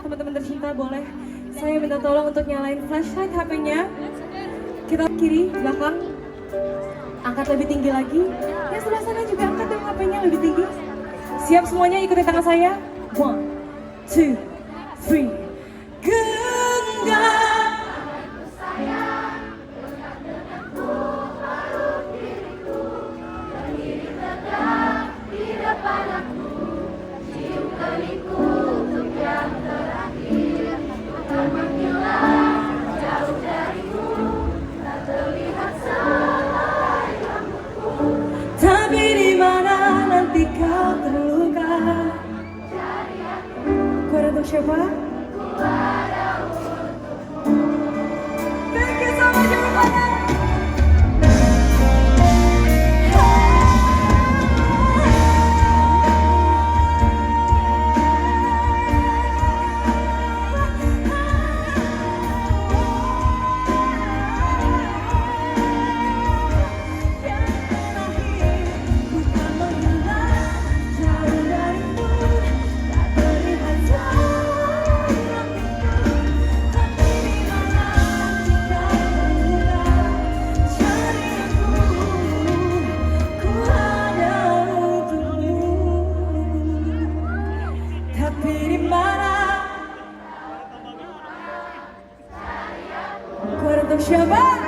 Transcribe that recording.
teman-teman tercinta boleh saya minta tolong untuk nyalain flashlight HP-nya. Kita kiri, belakang. Angkat lebih tinggi lagi. Yang sebelah sana juga angkat dong HP-nya lebih tinggi. Siap semuanya, ikuti tangan saya. 1, 2, 3. Genggam. Tapi di mana nanti kau terluka? Kau ada untuk siapa? Thank you so much everybody. Tapi di mana? Kau ada untuk siapa?